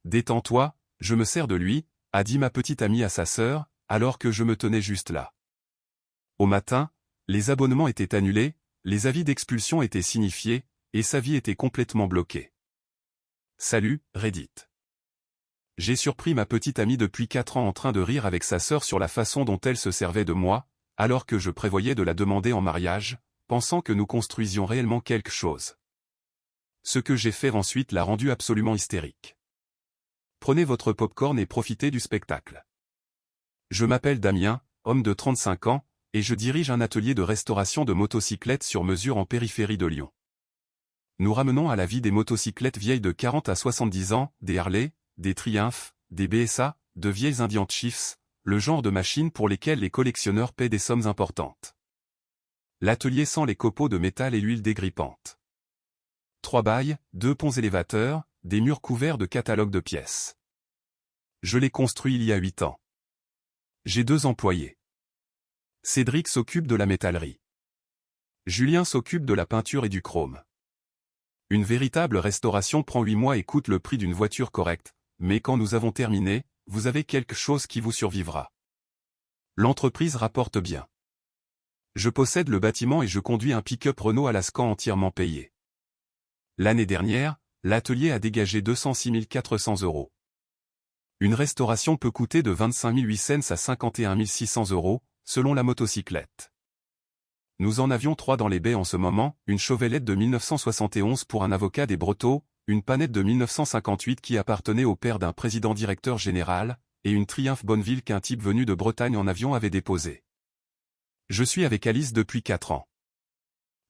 Détends-toi, je me sers de lui, a dit ma petite amie à sa sœur, alors que je me tenais juste là. Au matin, les abonnements étaient annulés, les avis d'expulsion étaient signifiés, et sa vie était complètement bloquée. Salut, Reddit. J'ai surpris ma petite amie depuis 4 ans en train de rire avec sa sœur sur la façon dont elle se servait de moi, alors que je prévoyais de la demander en mariage, pensant que nous construisions réellement quelque chose. Ce que j'ai fait ensuite l'a rendue absolument hystérique. Prenez votre popcorn et profitez du spectacle. Je m'appelle Damien, homme de 35 ans, et je dirige un atelier de restauration de motocyclettes sur mesure en périphérie de Lyon. Nous ramenons à la vie des motocyclettes vieilles de 40 à 70 ans, des Harley, des Triumph, des BSA, de vieilles Indian Chiefs, le genre de machines pour lesquelles les collectionneurs paient des sommes importantes. L'atelier sent les copeaux de métal et l'huile dégrippante. 3 bails, 2 ponts élévateurs, des murs couverts de catalogues de pièces. Je l'ai construit il y a 8 ans. J'ai 2 employés. Cédric s'occupe de la métallerie. Julien s'occupe de la peinture et du chrome. Une véritable restauration prend 8 mois et coûte le prix d'une voiture correcte, mais quand nous avons terminé, vous avez quelque chose qui vous survivra. L'entreprise rapporte bien. Je possède le bâtiment et je conduis un pick-up Renault Alaskan entièrement payé. L'année dernière, l'atelier a dégagé 206 400 €. Une restauration peut coûter de 25 800 à 51 600 €, selon la motocyclette. Nous en avions 3 dans les baies en ce moment, une Chevrolet de 1971 pour un avocat des Brotteaux, une Panette de 1958 qui appartenait au père d'un président-directeur général, et une Triumph Bonneville qu'un type venu de Bretagne en avion avait déposé. Je suis avec Alice depuis 4 ans.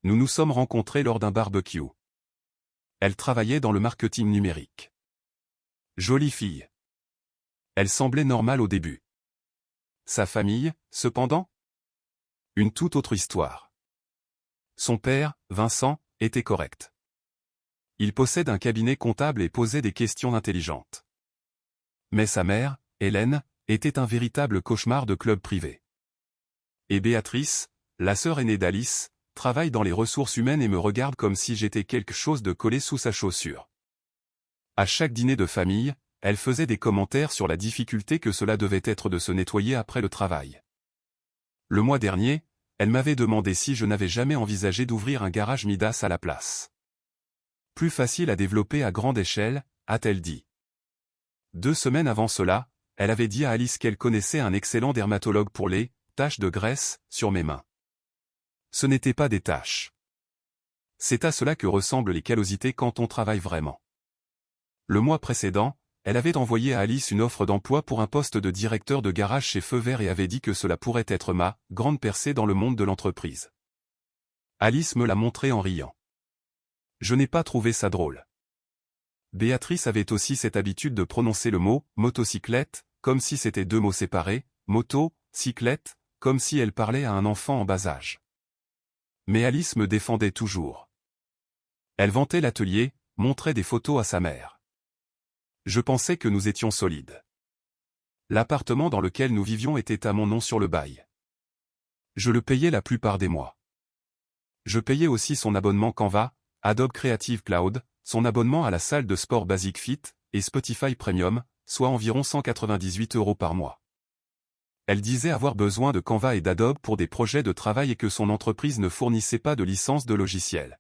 Nous nous sommes rencontrés lors d'un barbecue. Elle travaillait dans le marketing numérique. Jolie fille. Elle semblait normale au début. Sa famille, cependant? Une toute autre histoire. Son père, Vincent, était correct. Il possède un cabinet comptable et posait des questions intelligentes. Mais sa mère, Hélène, était un véritable cauchemar de club privé. Et Béatrice, la sœur aînée d'Alice, travaille dans les ressources humaines et me regarde comme si j'étais quelque chose de collé sous sa chaussure. À chaque dîner de famille, elle faisait des commentaires sur la difficulté que cela devait être de se nettoyer après le travail. Le mois dernier, elle m'avait demandé si je n'avais jamais envisagé d'ouvrir un garage Midas à la place. Plus facile à développer à grande échelle, a-t-elle dit. 2 semaines avant cela, elle avait dit à Alice qu'elle connaissait un excellent dermatologue pour les taches de graisse sur mes mains. Ce n'étaient pas des taches. C'est à cela que ressemblent les callosités quand on travaille vraiment. Le mois précédent, elle avait envoyé à Alice une offre d'emploi pour un poste de directeur de garage chez Feu Vert et avait dit que cela pourrait être ma grande percée dans le monde de l'entreprise. Alice me l'a montré en riant. Je n'ai pas trouvé ça drôle. Béatrice avait aussi cette habitude de prononcer le mot « motocyclette » comme si c'était 2 mots séparés, « moto »,« cyclette », comme si elle parlait à un enfant en bas âge. Mais Alice me défendait toujours. Elle vantait l'atelier, montrait des photos à sa mère. Je pensais que nous étions solides. L'appartement dans lequel nous vivions était à mon nom sur le bail. Je le payais la plupart des mois. Je payais aussi son abonnement Canva, Adobe Creative Cloud, son abonnement à la salle de sport Basic Fit, et Spotify Premium, soit environ 198 € par mois. Elle disait avoir besoin de Canva et d'Adobe pour des projets de travail et que son entreprise ne fournissait pas de licence de logiciel.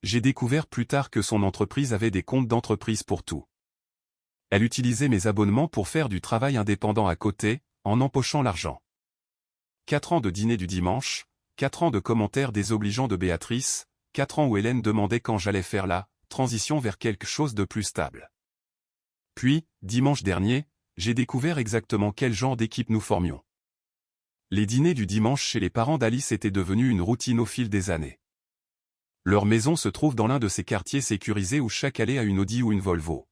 J'ai découvert plus tard que son entreprise avait des comptes d'entreprise pour tout. Elle utilisait mes abonnements pour faire du travail indépendant à côté, en empochant l'argent. 4 ans de dîner du dimanche, 4 ans de commentaires désobligeants de Béatrice, 4 ans où Hélène demandait quand j'allais faire la transition vers quelque chose de plus stable. Puis, dimanche dernier, j'ai découvert exactement quel genre d'équipe nous formions. Les dîners du dimanche chez les parents d'Alice étaient devenus une routine au fil des années. Leur maison se trouve dans l'un de ces quartiers sécurisés où chaque allée a une Audi ou une Volvo.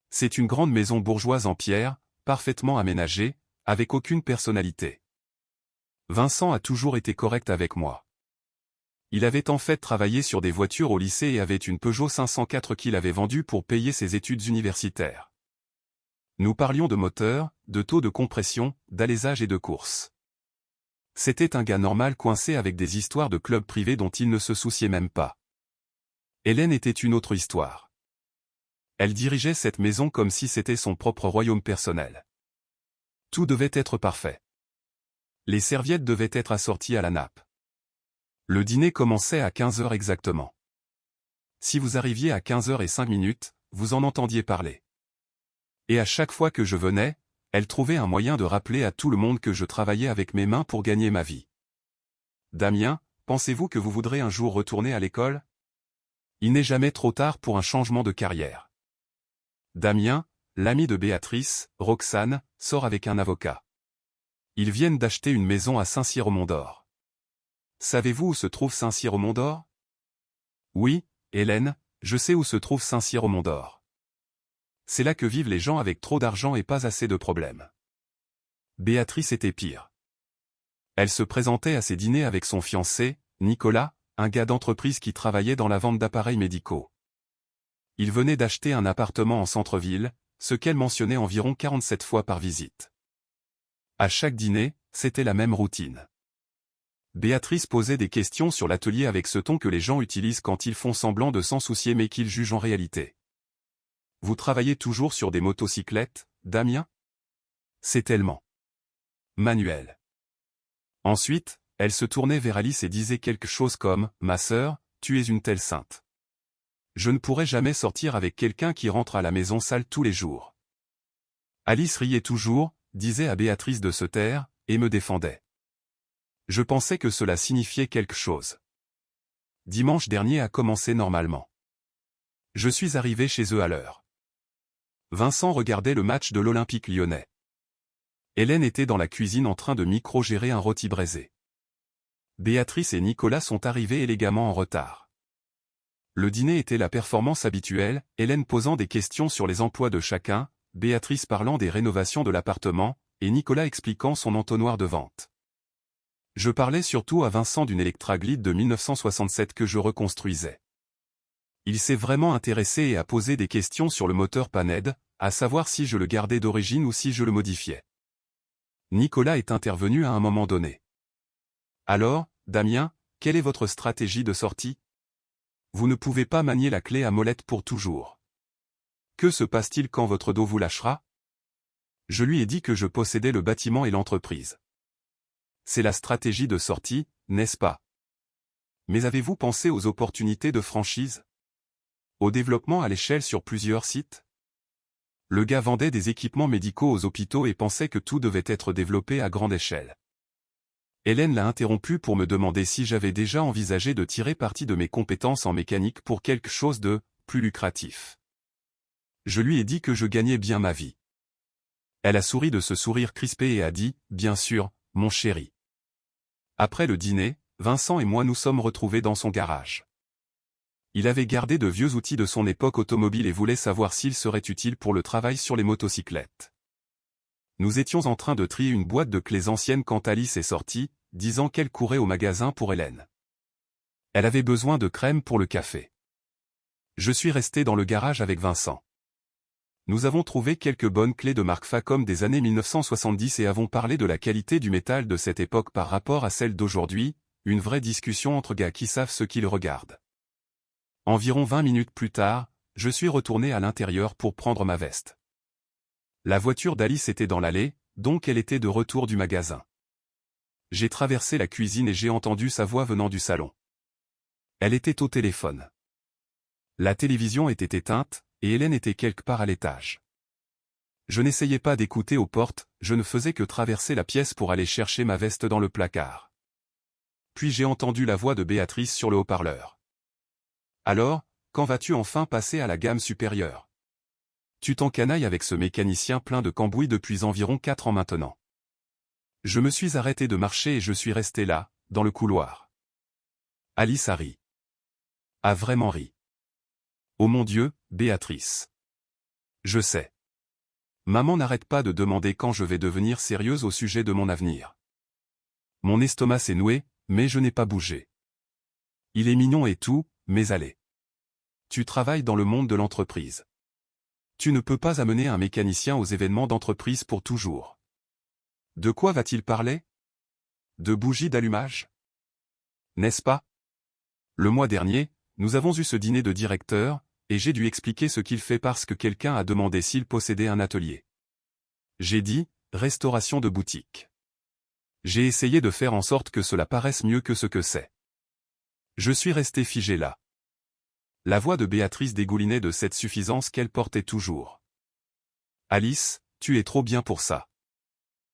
C'est une grande maison bourgeoise en pierre, parfaitement aménagée, avec aucune personnalité. Vincent a toujours été correct avec moi. Il avait en fait travaillé sur des voitures au lycée et avait une Peugeot 504 qu'il avait vendue pour payer ses études universitaires. Nous parlions de moteur, de taux de compression, d'alésage et de course. C'était un gars normal coincé avec des histoires de clubs privés dont il ne se souciait même pas. Hélène était une autre histoire. Elle dirigeait cette maison comme si c'était son propre royaume personnel. Tout devait être parfait. Les serviettes devaient être assorties à la nappe. Le dîner commençait à 15 heures exactement. Si vous arriviez à 15h05, vous en entendiez parler. Et à chaque fois que je venais, elle trouvait un moyen de rappeler à tout le monde que je travaillais avec mes mains pour gagner ma vie. Damien, pensez-vous que vous voudrez un jour retourner à l'école? Il n'est jamais trop tard pour un changement de carrière. Damien, l'ami de Béatrice, Roxane, sort avec un avocat. Ils viennent d'acheter une maison à Saint-Cyr-au-Mont-d'Or. Savez-vous où se trouve Saint-Cyr-au-Mont-d'or? Oui, Hélène, je sais où se trouve Saint-Cyr-au-Mont-d'Or. C'est là que vivent les gens avec trop d'argent et pas assez de problèmes. Béatrice était pire. Elle se présentait à ses dîners avec son fiancé, Nicolas, un gars d'entreprise qui travaillait dans la vente d'appareils médicaux. Il venait d'acheter un appartement en centre-ville, ce qu'elle mentionnait environ 47 fois par visite. À chaque dîner, c'était la même routine. Béatrice posait des questions sur l'atelier avec ce ton que les gens utilisent quand ils font semblant de s'en soucier mais qu'ils jugent en réalité. Vous travaillez toujours sur des motocyclettes, Damien? C'est tellement manuel. Ensuite, elle se tournait vers Alice et disait quelque chose comme « Ma sœur, tu es une telle sainte. Je ne pourrai jamais sortir avec quelqu'un qui rentre à la maison sale tous les jours. » Alice riait toujours, disait à Béatrice de se taire, et me défendait. Je pensais que cela signifiait quelque chose. Dimanche dernier a commencé normalement. Je suis arrivé chez eux à l'heure. Vincent regardait le match de l'Olympique lyonnais. Hélène était dans la cuisine en train de micro-gérer un rôti braisé. Béatrice et Nicolas sont arrivés élégamment en retard. Le dîner était la performance habituelle, Hélène posant des questions sur les emplois de chacun, Béatrice parlant des rénovations de l'appartement, et Nicolas expliquant son entonnoir de vente. Je parlais surtout à Vincent d'une Electra Glide de 1967 que je reconstruisais. Il s'est vraiment intéressé et a posé des questions sur le moteur Paned, à savoir si je le gardais d'origine ou si je le modifiais. Nicolas est intervenu à un moment donné. Alors, Damien, quelle est votre stratégie de sortie? Vous ne pouvez pas manier la clé à molette pour toujours. Que se passe-t-il quand votre dos vous lâchera? Je lui ai dit que je possédais le bâtiment et l'entreprise. C'est la stratégie de sortie, n'est-ce pas? Mais avez-vous pensé aux opportunités de franchise? Au développement à l'échelle sur plusieurs sites? Le gars vendait des équipements médicaux aux hôpitaux et pensait que tout devait être développé à grande échelle. Hélène l'a interrompu pour me demander si j'avais déjà envisagé de tirer parti de mes compétences en mécanique pour quelque chose de plus lucratif. Je lui ai dit que je gagnais bien ma vie. Elle a souri de ce sourire crispé et a dit, « Bien sûr, mon chéri. » Après le dîner, Vincent et moi nous sommes retrouvés dans son garage. Il avait gardé de vieux outils de son époque automobile et voulait savoir s'ils seraient utiles pour le travail sur les motocyclettes. Nous étions en train de trier une boîte de clés anciennes quand Alice est sortie, disant qu'elle courait au magasin pour Hélène. Elle avait besoin de crème pour le café. Je suis resté dans le garage avec Vincent. Nous avons trouvé quelques bonnes clés de marque Facom des années 1970 et avons parlé de la qualité du métal de cette époque par rapport à celle d'aujourd'hui, une vraie discussion entre gars qui savent ce qu'ils regardent. Environ 20 minutes plus tard, je suis retourné à l'intérieur pour prendre ma veste. La voiture d'Alice était dans l'allée, donc elle était de retour du magasin. J'ai traversé la cuisine et j'ai entendu sa voix venant du salon. Elle était au téléphone. La télévision était éteinte, et Hélène était quelque part à l'étage. Je n'essayais pas d'écouter aux portes, je ne faisais que traverser la pièce pour aller chercher ma veste dans le placard. Puis j'ai entendu la voix de Béatrice sur le haut-parleur. Alors, quand vas-tu enfin passer à la gamme supérieure? Tu t'encanailles avec ce mécanicien plein de cambouis depuis environ 4 ans maintenant. Je me suis arrêté de marcher et je suis resté là, dans le couloir. Alice a ri. A vraiment ri. Oh mon Dieu, Béatrice. Je sais. Maman n'arrête pas de demander quand je vais devenir sérieuse au sujet de mon avenir. Mon estomac s'est noué, mais je n'ai pas bougé. Il est mignon et tout, mais allez. Tu travailles dans le monde de l'entreprise. Tu ne peux pas amener un mécanicien aux événements d'entreprise pour toujours. De quoi va-t-il parler? De bougies d'allumage? N'est-ce pas? Le mois dernier, nous avons eu ce dîner de directeur, et j'ai dû expliquer ce qu'il fait parce que quelqu'un a demandé s'il possédait un atelier. J'ai dit, restauration de boutique. J'ai essayé de faire en sorte que cela paraisse mieux que ce que c'est. Je suis resté figé là. La voix de Béatrice dégoulinait de cette suffisance qu'elle portait toujours. Alice, tu es trop bien pour ça.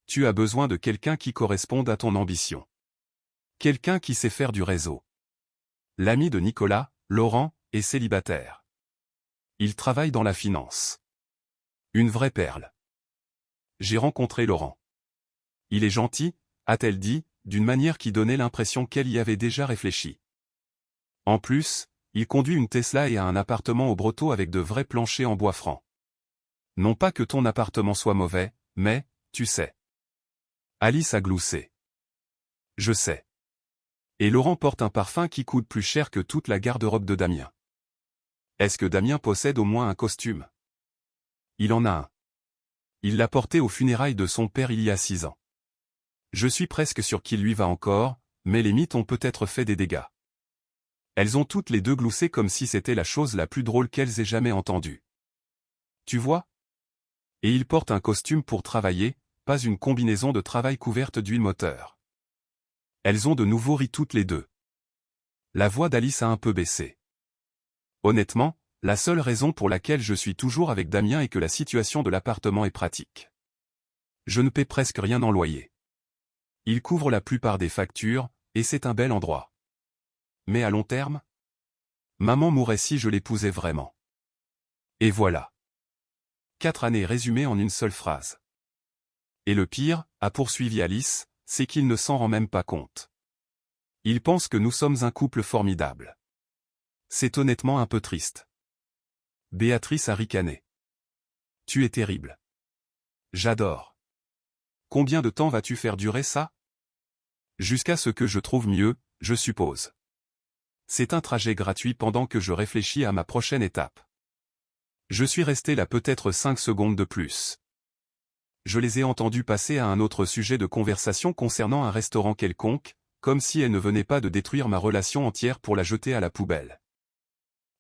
Tu as besoin de quelqu'un qui corresponde à ton ambition. Quelqu'un qui sait faire du réseau. L'ami de Nicolas, Laurent, est célibataire. Il travaille dans la finance. Une vraie perle. J'ai rencontré Laurent. Il est gentil, a-t-elle dit, d'une manière qui donnait l'impression qu'elle y avait déjà réfléchi. En plus, il conduit une Tesla et a un appartement au Brotteau avec de vrais planchers en bois franc. Non pas que ton appartement soit mauvais, mais, tu sais. Alice a gloussé. Je sais. Et Laurent porte un parfum qui coûte plus cher que toute la garde-robe de Damien. Est-ce que Damien possède au moins un costume? Il en a un. Il l'a porté aux funérailles de son père il y a 6 ans. Je suis presque sûr qu'il lui va encore, mais les mythes ont peut-être fait des dégâts. Elles ont toutes les deux gloussé comme si c'était la chose la plus drôle qu'elles aient jamais entendue. Tu vois? Et il porte un costume pour travailler, pas une combinaison de travail couverte d'huile moteur. Elles ont de nouveau ri toutes les deux. La voix d'Alice a un peu baissé. Honnêtement, la seule raison pour laquelle je suis toujours avec Damien est que la situation de l'appartement est pratique. Je ne paie presque rien en loyer. Il couvre la plupart des factures, et c'est un bel endroit. Mais à long terme? Maman mourrait si je l'épousais vraiment. Et voilà. 4 années résumées en une seule phrase. Et le pire, a poursuivi Alice, c'est qu'il ne s'en rend même pas compte. Il pense que nous sommes un couple formidable. C'est honnêtement un peu triste. Béatrice a ricané. Tu es terrible. J'adore. Combien de temps vas-tu faire durer ça? Jusqu'à ce que je trouve mieux, je suppose. C'est un trajet gratuit pendant que je réfléchis à ma prochaine étape. Je suis resté là peut-être 5 secondes de plus. Je les ai entendus passer à un autre sujet de conversation concernant un restaurant quelconque, comme si elle ne venait pas de détruire ma relation entière pour la jeter à la poubelle.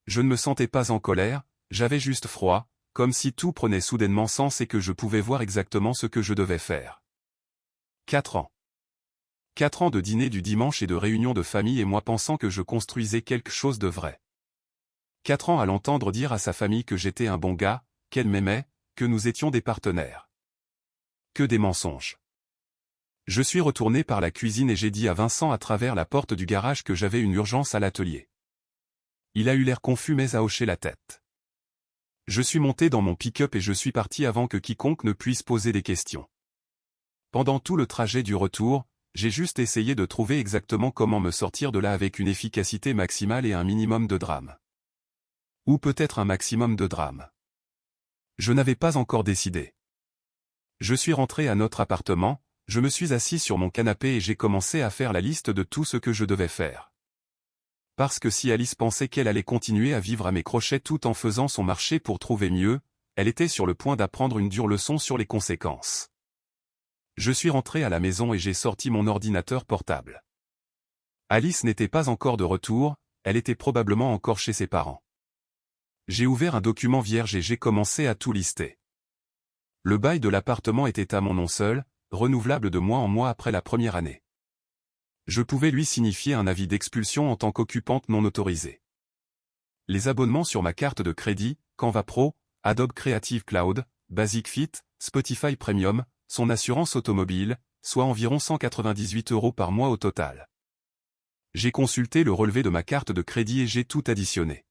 Je ne me sentais pas en colère, j'avais juste froid, comme si tout prenait soudainement sens et que je pouvais voir exactement ce que je devais faire. 4 ans. 4 ans de dîner du dimanche et de réunions de famille et moi pensant que je construisais quelque chose de vrai. 4 ans à l'entendre dire à sa famille que j'étais un bon gars, qu'elle m'aimait, que nous étions des partenaires. Que des mensonges. Je suis retourné par la cuisine et j'ai dit à Vincent à travers la porte du garage que j'avais une urgence à l'atelier. Il a eu l'air confus mais a hoché la tête. Je suis monté dans mon pick-up et je suis parti avant que quiconque ne puisse poser des questions. Pendant tout le trajet du retour, j'ai juste essayé de trouver exactement comment me sortir de là avec une efficacité maximale et un minimum de drame. Ou peut-être un maximum de drame. Je n'avais pas encore décidé. Je suis rentré à notre appartement, je me suis assis sur mon canapé et j'ai commencé à faire la liste de tout ce que je devais faire. Parce que si Alice pensait qu'elle allait continuer à vivre à mes crochets tout en faisant son marché pour trouver mieux, elle était sur le point d'apprendre une dure leçon sur les conséquences. Je suis rentré à la maison et j'ai sorti mon ordinateur portable. Alice n'était pas encore de retour, elle était probablement encore chez ses parents. J'ai ouvert un document vierge et j'ai commencé à tout lister. Le bail de l'appartement était à mon nom seul, renouvelable de mois en mois après la première année. Je pouvais lui signifier un avis d'expulsion en tant qu'occupante non autorisée. Les abonnements sur ma carte de crédit, Canva Pro, Adobe Creative Cloud, Basic Fit, Spotify Premium, son assurance automobile, soit environ 198 € par mois au total. J'ai consulté le relevé de ma carte de crédit et j'ai tout additionné.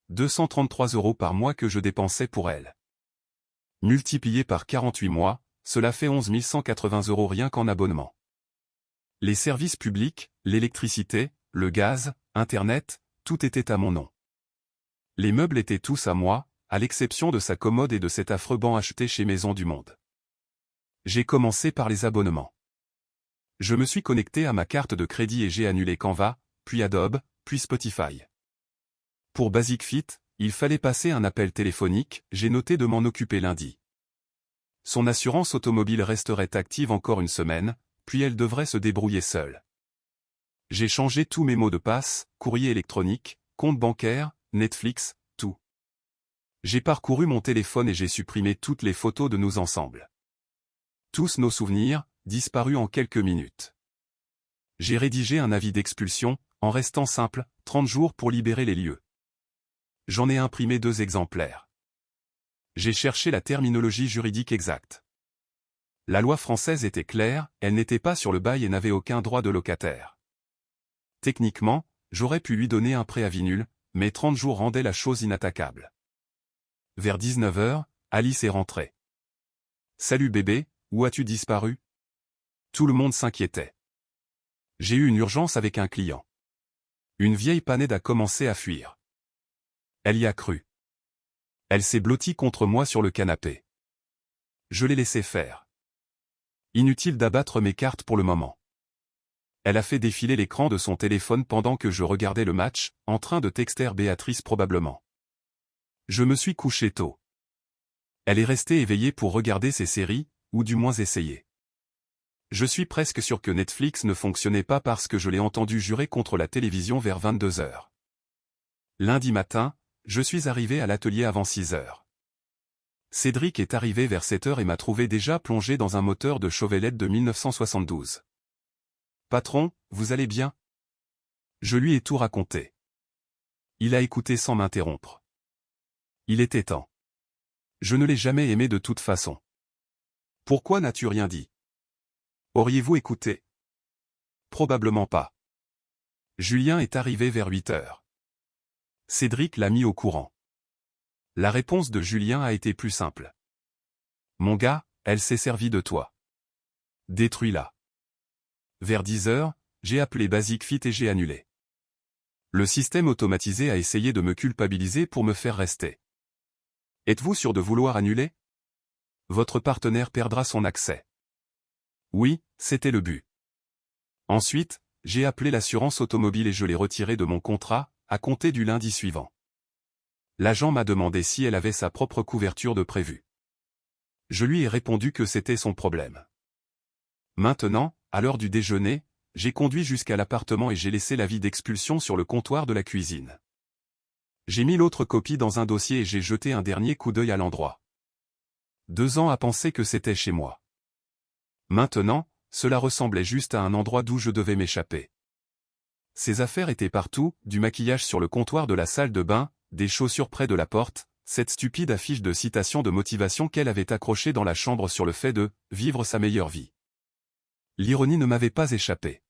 233 € par mois que je dépensais pour elle. Multiplié par 48 mois, cela fait 11 180 € rien qu'en abonnement. Les services publics, l'électricité, le gaz, Internet, tout était à mon nom. Les meubles étaient tous à moi, à l'exception de sa commode et de cet affreux banc acheté chez Maison du Monde. J'ai commencé par les abonnements. Je me suis connecté à ma carte de crédit et j'ai annulé Canva, puis Adobe, puis Spotify. Pour Basic Fit, il fallait passer un appel téléphonique, j'ai noté de m'en occuper lundi. Son assurance automobile resterait active encore une semaine, puis elle devrait se débrouiller seule. J'ai changé tous mes mots de passe, courrier électronique, compte bancaire, Netflix, tout. J'ai parcouru mon téléphone et j'ai supprimé toutes les photos de nous ensemble. Tous nos souvenirs, disparus en quelques minutes. J'ai rédigé un avis d'expulsion, en restant simple, 30 jours pour libérer les lieux. J'en ai imprimé 2 exemplaires. J'ai cherché la terminologie juridique exacte. La loi française était claire, elle n'était pas sur le bail et n'avait aucun droit de locataire. Techniquement, j'aurais pu lui donner un préavis nul, mais 30 jours rendaient la chose inattaquable. Vers 19h, Alice est rentrée. « Salut bébé, où as-tu disparu ?» Tout le monde s'inquiétait. J'ai eu une urgence avec un client. Une vieille panette a commencé à fuir. Elle y a cru. Elle s'est blottie contre moi sur le canapé. Je l'ai laissé faire. Inutile d'abattre mes cartes pour le moment. Elle a fait défiler l'écran de son téléphone pendant que je regardais le match, en train de texter Béatrice probablement. Je me suis couché tôt. Elle est restée éveillée pour regarder ses séries, ou du moins essayer. Je suis presque sûr que Netflix ne fonctionnait pas parce que je l'ai entendu jurer contre la télévision vers 22h. Lundi matin, je suis arrivé à l'atelier avant 6h. Cédric est arrivé vers 7h et m'a trouvé déjà plongé dans un moteur de Chevrolet de 1972. « Patron, vous allez bien ?» Je lui ai tout raconté. Il a écouté sans m'interrompre. Il était temps. Je ne l'ai jamais aimé de toute façon. « Pourquoi n'as-tu rien dit ? Auriez-vous écouté ? » Probablement pas. Julien est arrivé vers 8h. Cédric l'a mis au courant. La réponse de Julien a été plus simple. « Mon gars, elle s'est servie de toi. Détruis-la. » Vers 10h, j'ai appelé Basic Fit et j'ai annulé. Le système automatisé a essayé de me culpabiliser pour me faire rester. Êtes-vous sûr de vouloir annuler ? Votre partenaire perdra son accès. Oui, c'était le but. Ensuite, j'ai appelé l'assurance automobile et je l'ai retiré de mon contrat, à compter du lundi suivant. L'agent m'a demandé si elle avait sa propre couverture de prévue. Je lui ai répondu que c'était son problème. Maintenant, à l'heure du déjeuner, j'ai conduit jusqu'à l'appartement et j'ai laissé l'avis d'expulsion sur le comptoir de la cuisine. J'ai mis l'autre copie dans un dossier et j'ai jeté un dernier coup d'œil à l'endroit. 2 ans à penser que c'était chez moi. Maintenant, cela ressemblait juste à un endroit d'où je devais m'échapper. Ses affaires étaient partout, du maquillage sur le comptoir de la salle de bain, des chaussures près de la porte, cette stupide affiche de citation de motivation qu'elle avait accrochée dans la chambre sur le fait de « vivre sa meilleure vie ». L'ironie ne m'avait pas échappé.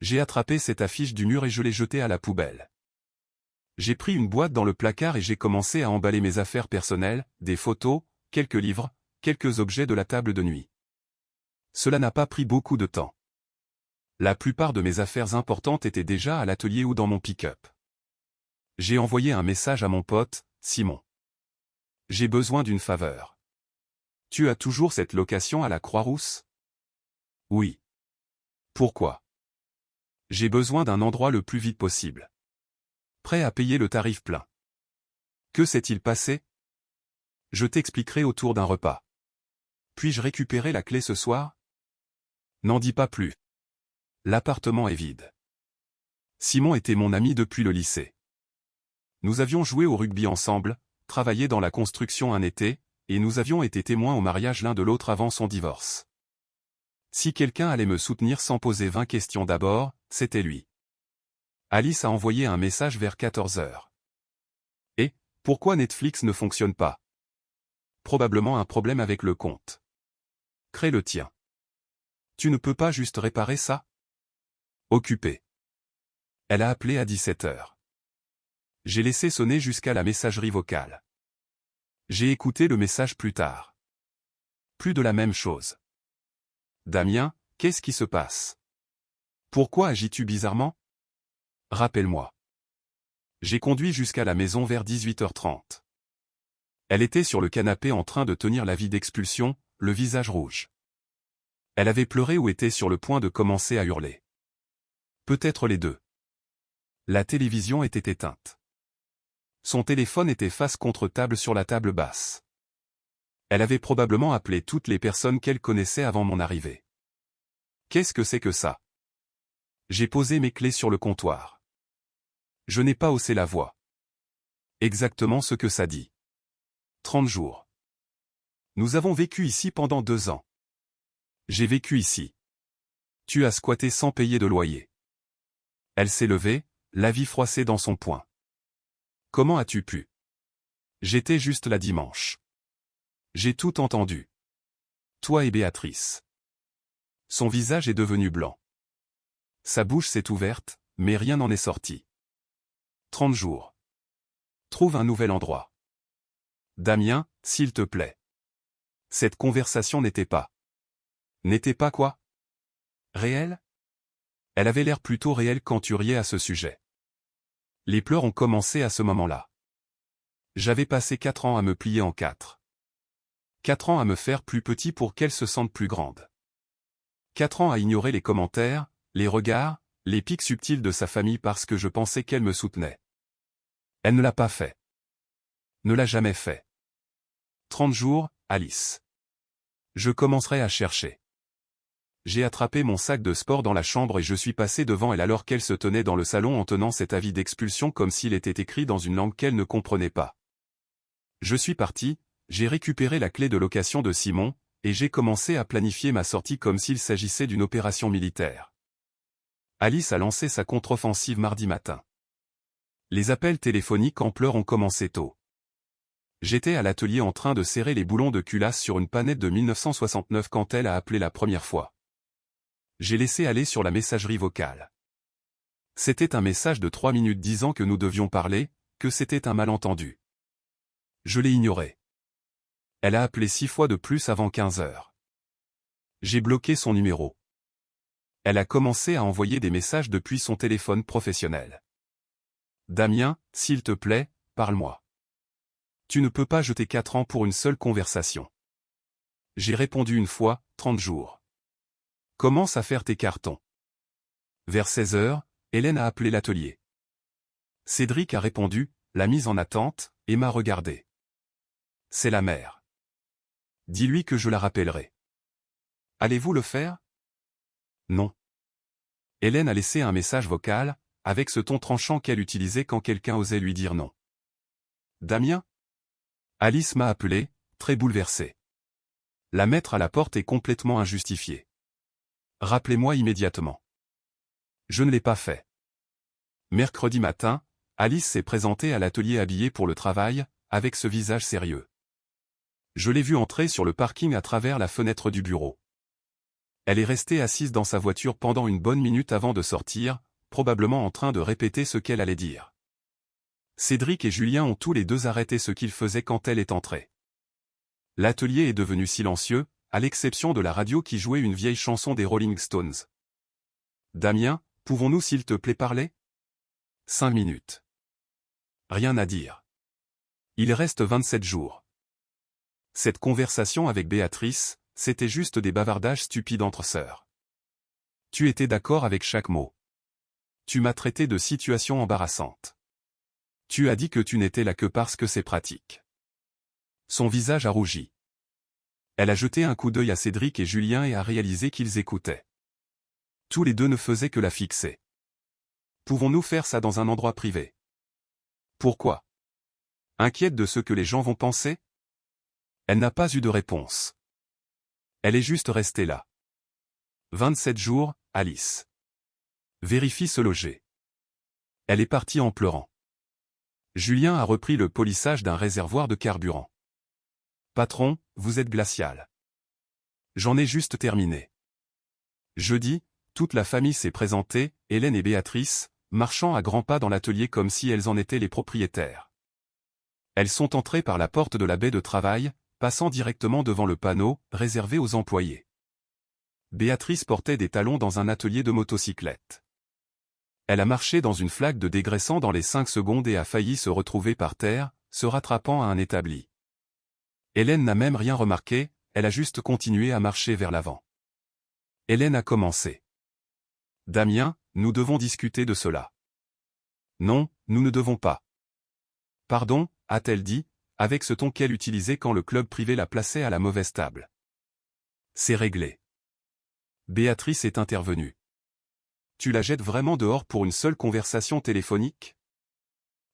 J'ai attrapé cette affiche du mur et je l'ai jetée à la poubelle. J'ai pris une boîte dans le placard et j'ai commencé à emballer mes affaires personnelles, des photos, quelques livres, quelques objets de la table de nuit. Cela n'a pas pris beaucoup de temps. La plupart de mes affaires importantes étaient déjà à l'atelier ou dans mon pick-up. J'ai envoyé un message à mon pote, Simon. J'ai besoin d'une faveur. Tu as toujours cette location à la Croix-Rousse ? Oui. Pourquoi ? J'ai besoin d'un endroit le plus vite possible. Prêt à payer le tarif plein. Que s'est-il passé ? Je t'expliquerai autour d'un repas. Puis-je récupérer la clé ce soir ? N'en dis pas plus. L'appartement est vide. Simon était mon ami depuis le lycée. Nous avions joué au rugby ensemble, travaillé dans la construction un été, et nous avions été témoins au mariage l'un de l'autre avant son divorce. Si quelqu'un allait me soutenir sans poser 20 questions d'abord, c'était lui. Alice a envoyé un message vers 14h. Et, pourquoi Netflix ne fonctionne pas ? Probablement un problème avec le compte. Crée le tien. Tu ne peux pas juste réparer ça ? Occupé. Elle a appelé à 17h. J'ai laissé sonner jusqu'à la messagerie vocale. J'ai écouté le message plus tard. Plus de la même chose. Damien, qu'est-ce qui se passe ? Pourquoi agis-tu bizarrement ? Rappelle-moi. J'ai conduit jusqu'à la maison vers 18h30. Elle était sur le canapé en train de tenir l'avis d'expulsion, le visage rouge. Elle avait pleuré ou était sur le point de commencer à hurler. Peut-être les deux. La télévision était éteinte. Son téléphone était face contre table sur la table basse. Elle avait probablement appelé toutes les personnes qu'elle connaissait avant mon arrivée. Qu'est-ce que c'est que ça ? J'ai posé mes clés sur le comptoir. Je n'ai pas haussé la voix. Exactement ce que ça dit. 30 jours. Nous avons vécu ici pendant 2 ans. J'ai vécu ici. Tu as squatté sans payer de loyer. Elle s'est levée, la vie froissée dans son poing. Comment as-tu pu? J'étais juste là dimanche. J'ai tout entendu. Toi et Béatrice. Son visage est devenu blanc. Sa bouche s'est ouverte, mais rien n'en est sorti. 30 jours. Trouve un nouvel endroit. Damien, s'il te plaît. Cette conversation n'était pas. N'était pas quoi? Réelle? Elle avait l'air plutôt réelle quand tu riais à ce sujet. Les pleurs ont commencé à ce moment-là. J'avais passé 4 ans à me plier en 4. 4 ans à me faire plus petit pour qu'elle se sente plus grande. 4 ans à ignorer les commentaires, les regards, les pics subtils de sa famille parce que je pensais qu'elle me soutenait. Elle ne l'a pas fait. Ne l'a jamais fait. 30 jours, Alice. Je commencerai à chercher. J'ai attrapé mon sac de sport dans la chambre et je suis passé devant elle alors qu'elle se tenait dans le salon en tenant cet avis d'expulsion comme s'il était écrit dans une langue qu'elle ne comprenait pas. Je suis parti, j'ai récupéré la clé de location de Simon, et j'ai commencé à planifier ma sortie comme s'il s'agissait d'une opération militaire. Alice a lancé sa contre-offensive mardi matin. Les appels téléphoniques en pleurs ont commencé tôt. J'étais à l'atelier en train de serrer les boulons de culasse sur une Panette de 1969 quand elle a appelé la première fois. J'ai laissé aller sur la messagerie vocale. C'était un message de 3 minutes disant que nous devions parler, que c'était un malentendu. Je l'ai ignoré. Elle a appelé 6 fois de plus avant 15 heures. J'ai bloqué son numéro. Elle a commencé à envoyer des messages depuis son téléphone professionnel. Damien, s'il te plaît, parle-moi. Tu ne peux pas jeter 4 ans pour une seule conversation. J'ai répondu une fois, 30 jours. Commence à faire tes cartons. Vers 16 heures, Hélène a appelé l'atelier. Cédric a répondu, l'a mise en attente, et m'a regardé. C'est la mère. Dis-lui que je la rappellerai. Allez-vous le faire? Non. Hélène a laissé un message vocal, avec ce ton tranchant qu'elle utilisait quand quelqu'un osait lui dire non. Damien? Alice m'a appelé, très bouleversée. La mettre à la porte est complètement injustifiée. Rappelez-moi immédiatement. Je ne l'ai pas fait. Mercredi matin, Alice s'est présentée à l'atelier habillée pour le travail, avec ce visage sérieux. Je l'ai vue entrer sur le parking à travers la fenêtre du bureau. Elle est restée assise dans sa voiture pendant une bonne minute avant de sortir, probablement en train de répéter ce qu'elle allait dire. Cédric et Julien ont tous les deux arrêté ce qu'ils faisaient quand elle est entrée. L'atelier est devenu silencieux, à l'exception de la radio qui jouait une vieille chanson des Rolling Stones. Damien, pouvons-nous s'il te plaît parler? 5 minutes. Rien à dire. Il reste 27 jours. Cette conversation avec Béatrice, c'était juste des bavardages stupides entre sœurs. Tu étais d'accord avec chaque mot. Tu m'as traité de situation embarrassante. Tu as dit que tu n'étais là que parce que c'est pratique. Son visage a rougi. Elle a jeté un coup d'œil à Cédric et Julien et a réalisé qu'ils écoutaient. Tous les deux ne faisaient que la fixer. Pouvons-nous faire ça dans un endroit privé? Pourquoi? Inquiète de ce que les gens vont penser? Elle n'a pas eu de réponse. Elle est juste restée là. 27 jours, Alice. Vérifie se loger. Elle est partie en pleurant. Julien a repris le polissage d'un réservoir de carburant. Patron, vous êtes glacial. J'en ai juste terminé. Jeudi, toute la famille s'est présentée, Hélène et Béatrice, marchant à grands pas dans l'atelier comme si elles en étaient les propriétaires. Elles sont entrées par la porte de la baie de travail, passant directement devant le panneau, réservé aux employés. Béatrice portait des talons dans un atelier de motocyclette. Elle a marché dans une flaque de dégraissant dans les 5 secondes et a failli se retrouver par terre, se rattrapant à un établi. Hélène n'a même rien remarqué, elle a juste continué à marcher vers l'avant. Hélène a commencé. Damien, nous devons discuter de cela. Non, nous ne devons pas. Pardon, a-t-elle dit, avec ce ton qu'elle utilisait quand le club privé la plaçait à la mauvaise table. C'est réglé. Béatrice est intervenue. Tu la jettes vraiment dehors pour une seule conversation téléphonique?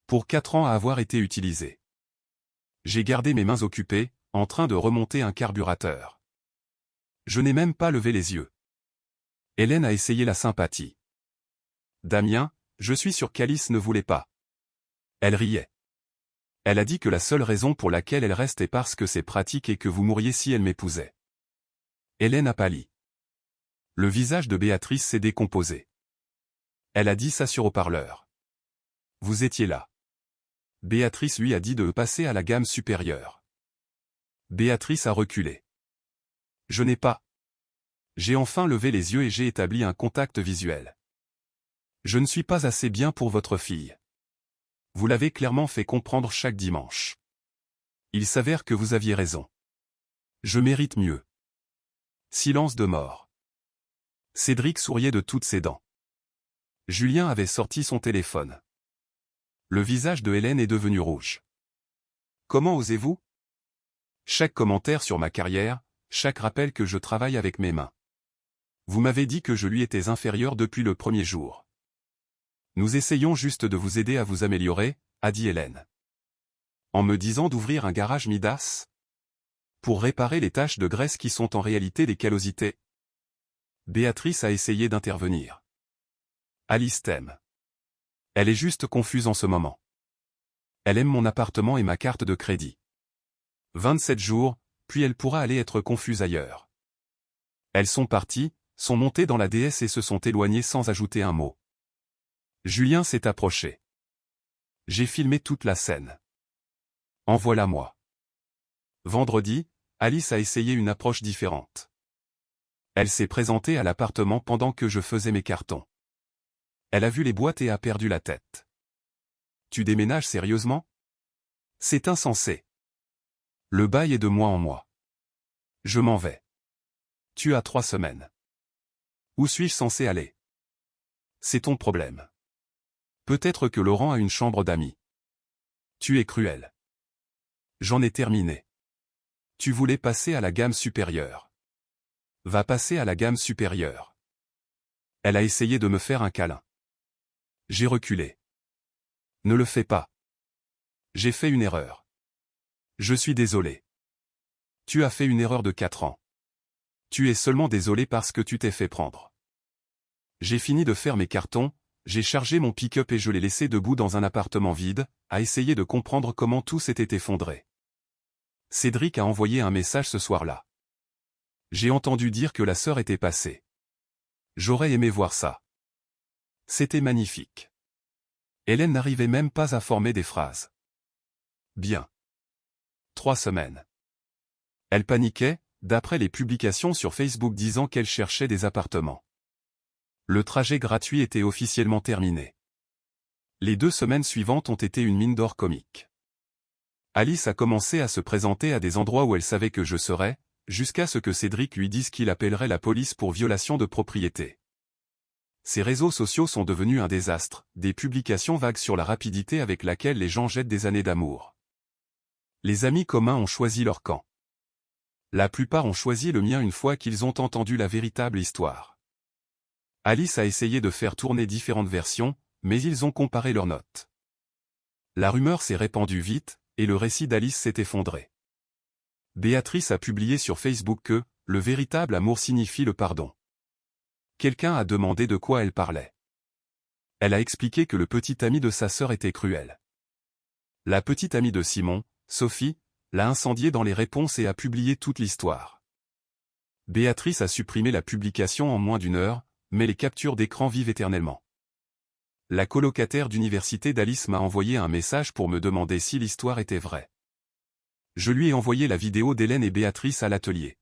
Pour 4 ans à avoir été utilisée. J'ai gardé mes mains occupées, en train de remonter un carburateur. Je n'ai même pas levé les yeux. Hélène a essayé la sympathie. Damien, je suis sûr qu'Alice ne voulait pas. Elle riait. Elle a dit que la seule raison pour laquelle elle reste est parce que c'est pratique et que vous mourriez si elle m'épousait. Hélène a pâli. Le visage de Béatrice s'est décomposé. Elle a dit ça sur haut-parleur. Vous étiez là. Béatrice lui a dit de passer à la gamme supérieure. Béatrice a reculé. Je n'ai pas. J'ai enfin levé les yeux et j'ai établi un contact visuel. Je ne suis pas assez bien pour votre fille. Vous l'avez clairement fait comprendre chaque dimanche. Il s'avère que vous aviez raison. Je mérite mieux. Silence de mort. Cédric souriait de toutes ses dents. Julien avait sorti son téléphone. Le visage de Hélène est devenu rouge. Comment osez-vous? Chaque commentaire sur ma carrière, chaque rappel que je travaille avec mes mains. Vous m'avez dit que je lui étais inférieur depuis le premier jour. Nous essayons juste de vous aider à vous améliorer, a dit Hélène. En me disant d'ouvrir un garage Midas? Pour réparer les taches de graisse qui sont en réalité des callosités. Béatrice a essayé d'intervenir. Alice t'aime. Elle est juste confuse en ce moment. Elle aime mon appartement et ma carte de crédit. 27 jours, puis elle pourra aller être confuse ailleurs. Elles sont parties, sont montées dans la DS et se sont éloignées sans ajouter un mot. Julien s'est approché. J'ai filmé toute la scène. En voilà moi. Vendredi, Alice a essayé une approche différente. Elle s'est présentée à l'appartement pendant que je faisais mes cartons. Elle a vu les boîtes et a perdu la tête. Tu déménages sérieusement? C'est insensé. Le bail est de mois en mois. Je m'en vais. Tu as 3 semaines. Où suis-je censé aller? C'est ton problème. Peut-être que Laurent a une chambre d'amis. Tu es cruel. J'en ai terminé. Tu voulais passer à la gamme supérieure. Va passer à la gamme supérieure. Elle a essayé de me faire un câlin. J'ai reculé. Ne le fais pas. J'ai fait une erreur. Je suis désolé. Tu as fait une erreur de 4 ans. Tu es seulement désolé parce que tu t'es fait prendre. J'ai fini de faire mes cartons, j'ai chargé mon pick-up et je l'ai laissé debout dans un appartement vide, à essayer de comprendre comment tout s'était effondré. Cédric a envoyé un message ce soir-là. J'ai entendu dire que la sœur était passée. J'aurais aimé voir ça. C'était magnifique. Hélène n'arrivait même pas à former des phrases. Bien. 3 semaines. Elle paniquait, d'après les publications sur Facebook disant qu'elle cherchait des appartements. Le trajet gratuit était officiellement terminé. Les 2 semaines suivantes ont été une mine d'or comique. Alice a commencé à se présenter à des endroits où elle savait que je serais, jusqu'à ce que Cédric lui dise qu'il appellerait la police pour violation de propriété. Ces réseaux sociaux sont devenus un désastre, des publications vagues sur la rapidité avec laquelle les gens jettent des années d'amour. Les amis communs ont choisi leur camp. La plupart ont choisi le mien une fois qu'ils ont entendu la véritable histoire. Alice a essayé de faire tourner différentes versions, mais ils ont comparé leurs notes. La rumeur s'est répandue vite, et le récit d'Alice s'est effondré. Béatrice a publié sur Facebook que « le véritable amour signifie le pardon ». Quelqu'un a demandé de quoi elle parlait. Elle a expliqué que le petit ami de sa sœur était cruel. La petite amie de Simon, Sophie, l'a incendié dans les réponses et a publié toute l'histoire. Béatrice a supprimé la publication en moins d'1 heure, mais les captures d'écran vivent éternellement. La colocataire d'université d'Alice m'a envoyé un message pour me demander si l'histoire était vraie. Je lui ai envoyé la vidéo d'Hélène et Béatrice à l'atelier.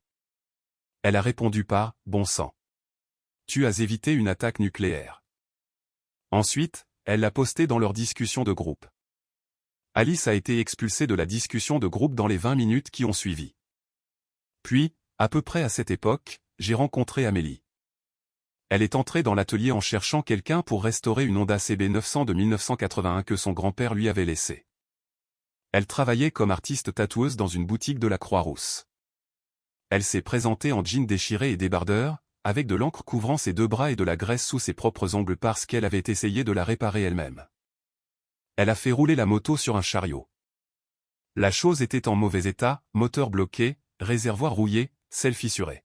Elle a répondu par « bon sang. Tu as évité une attaque nucléaire ». Ensuite, elle l'a posté dans leur discussion de groupe. Alice a été expulsée de la discussion de groupe dans les 20 minutes qui ont suivi. Puis, à peu près à cette époque, j'ai rencontré Amélie. Elle est entrée dans l'atelier en cherchant quelqu'un pour restaurer une Honda CB 900 de 1981 que son grand-père lui avait laissée. Elle travaillait comme artiste tatoueuse dans une boutique de la Croix-Rousse. Elle s'est présentée en jean déchiré et débardeur, avec de l'encre couvrant ses 2 bras et de la graisse sous ses propres ongles parce qu'elle avait essayé de la réparer elle-même. Elle a fait rouler la moto sur un chariot. La chose était en mauvais état, moteur bloqué, réservoir rouillé, selle fissurée.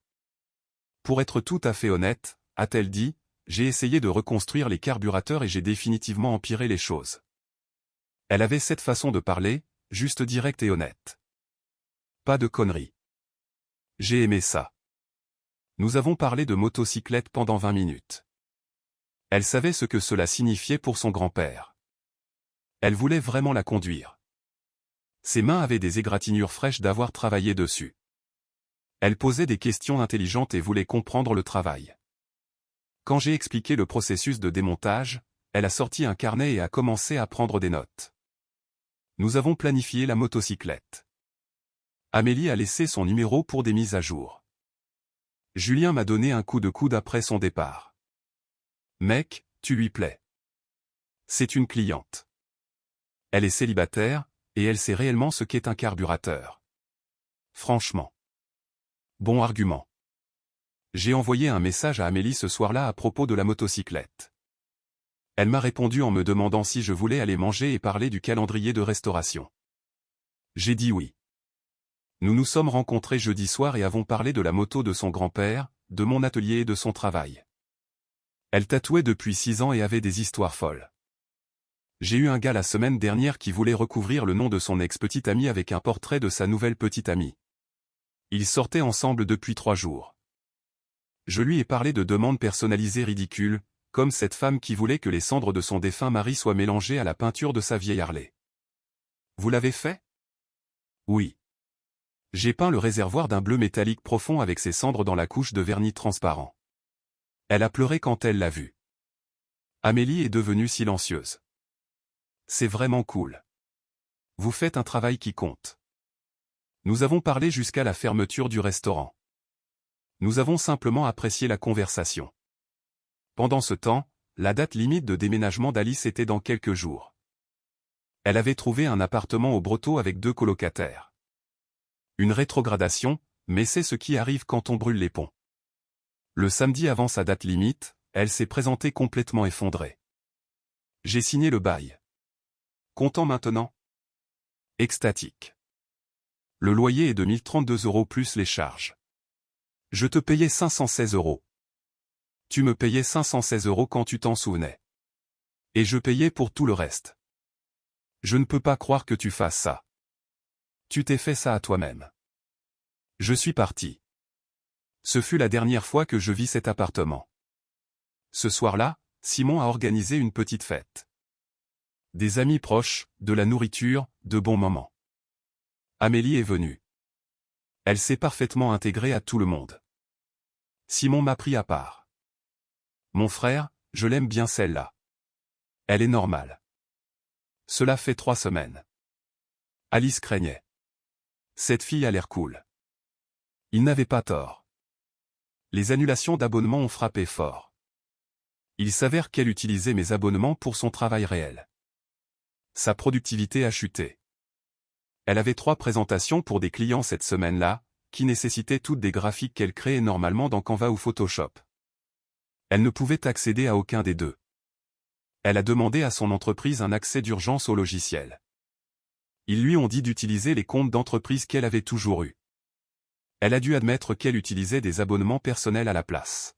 Pour être tout à fait honnête, a-t-elle dit, j'ai essayé de reconstruire les carburateurs et j'ai définitivement empiré les choses. Elle avait cette façon de parler, juste directe et honnête. Pas de conneries. J'ai aimé ça. Nous avons parlé de motocyclette pendant 20 minutes. Elle savait ce que cela signifiait pour son grand-père. Elle voulait vraiment la conduire. Ses mains avaient des égratignures fraîches d'avoir travaillé dessus. Elle posait des questions intelligentes et voulait comprendre le travail. Quand j'ai expliqué le processus de démontage, elle a sorti un carnet et a commencé à prendre des notes. Nous avons planifié la motocyclette. Amélie a laissé son numéro pour des mises à jour. Julien m'a donné un coup de coude après son départ. Mec, tu lui plais. C'est une cliente. Elle est célibataire, et elle sait réellement ce qu'est un carburateur. Franchement. Bon argument. J'ai envoyé un message à Amélie ce soir-là à propos de la motocyclette. Elle m'a répondu en me demandant si je voulais aller manger et parler du calendrier de restauration. J'ai dit oui. Nous nous sommes rencontrés jeudi soir et avons parlé de la moto de son grand-père, de mon atelier et de son travail. Elle tatouait depuis 6 ans et avait des histoires folles. J'ai eu un gars la semaine dernière qui voulait recouvrir le nom de son ex-petite amie avec un portrait de sa nouvelle petite amie. Ils sortaient ensemble depuis 3 jours. Je lui ai parlé de demandes personnalisées ridicules, comme cette femme qui voulait que les cendres de son défunt mari soient mélangées à la peinture de sa vieille Harley. Vous l'avez fait? Oui. J'ai peint le réservoir d'un bleu métallique profond avec ses cendres dans la couche de vernis transparent. Elle a pleuré quand elle l'a vu. Amélie est devenue silencieuse. C'est vraiment cool. Vous faites un travail qui compte. Nous avons parlé jusqu'à la fermeture du restaurant. Nous avons simplement apprécié la conversation. Pendant ce temps, la date limite de déménagement d'Alice était dans quelques jours. Elle avait trouvé un appartement au Brotteau avec 2 colocataires. Une rétrogradation, mais c'est ce qui arrive quand on brûle les ponts. Le samedi avant sa date limite, elle s'est présentée complètement effondrée. J'ai signé le bail. Content maintenant? Extatique. Le loyer est de 1032 € plus les charges. Je te payais 516 €. Tu me payais 516 € quand tu t'en souvenais. Et je payais pour tout le reste. Je ne peux pas croire que tu fasses ça. Tu t'es fait ça à toi-même. Je suis parti. Ce fut la dernière fois que je vis cet appartement. Ce soir-là, Simon a organisé une petite fête. Des amis proches, de la nourriture, de bons moments. Amélie est venue. Elle s'est parfaitement intégrée à tout le monde. Simon m'a pris à part. Mon frère, je l'aime bien celle-là. Elle est normale. Cela fait 3 semaines. Alice craignait. Cette fille a l'air cool. Il n'avait pas tort. Les annulations d'abonnements ont frappé fort. Il s'avère qu'elle utilisait mes abonnements pour son travail réel. Sa productivité a chuté. Elle avait 3 présentations pour des clients cette semaine-là, qui nécessitaient toutes des graphiques qu'elle créait normalement dans Canva ou Photoshop. Elle ne pouvait accéder à aucun des deux. Elle a demandé à son entreprise un accès d'urgence au logiciel. Ils lui ont dit d'utiliser les comptes d'entreprise qu'elle avait toujours eus. Elle a dû admettre qu'elle utilisait des abonnements personnels à la place.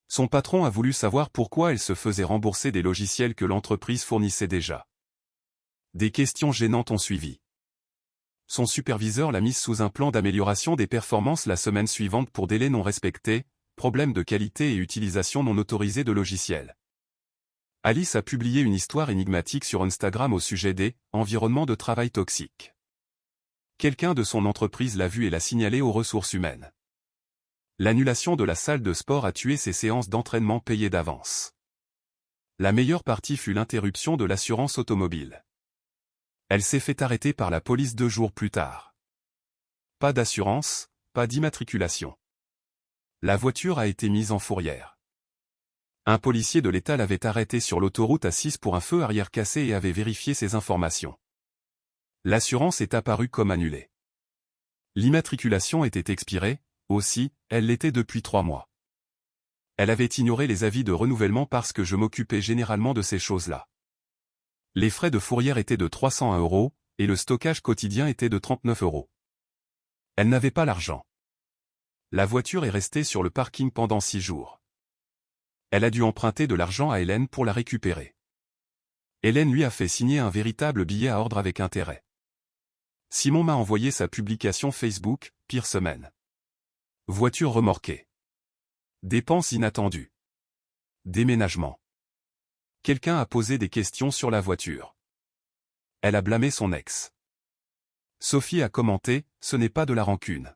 Son patron a voulu savoir pourquoi elle se faisait rembourser des logiciels que l'entreprise fournissait déjà. Des questions gênantes ont suivi. Son superviseur l'a mise sous un plan d'amélioration des performances la semaine suivante pour délais non respectés, problèmes de qualité et utilisation non autorisée de logiciels. Alice a publié une histoire énigmatique sur Instagram au sujet des « environnements de travail toxiques ». Quelqu'un de son entreprise l'a vu et l'a signalé aux ressources humaines. L'annulation de la salle de sport a tué ses séances d'entraînement payées d'avance. La meilleure partie fut l'interruption de l'assurance automobile. Elle s'est fait arrêter par la police 2 jours plus tard. Pas d'assurance, pas d'immatriculation. La voiture a été mise en fourrière. Un policier de l'État l'avait arrêté sur l'autoroute A6 pour un feu arrière cassé et avait vérifié ses informations. L'assurance est apparue comme annulée. L'immatriculation était expirée, aussi, elle l'était depuis 3 mois. Elle avait ignoré les avis de renouvellement parce que je m'occupais généralement de ces choses-là. Les frais de fourrière étaient de 301 €, et le stockage quotidien était de 39 €. Elle n'avait pas l'argent. La voiture est restée sur le parking pendant 6 jours. Elle a dû emprunter de l'argent à Hélène pour la récupérer. Hélène lui a fait signer un véritable billet à ordre avec intérêt. Simon m'a envoyé sa publication Facebook, pire semaine. Voiture remorquée. Dépenses inattendues. Déménagement. Quelqu'un a posé des questions sur la voiture. Elle a blâmé son ex. Sophie a commenté, ce n'est pas de la rancune.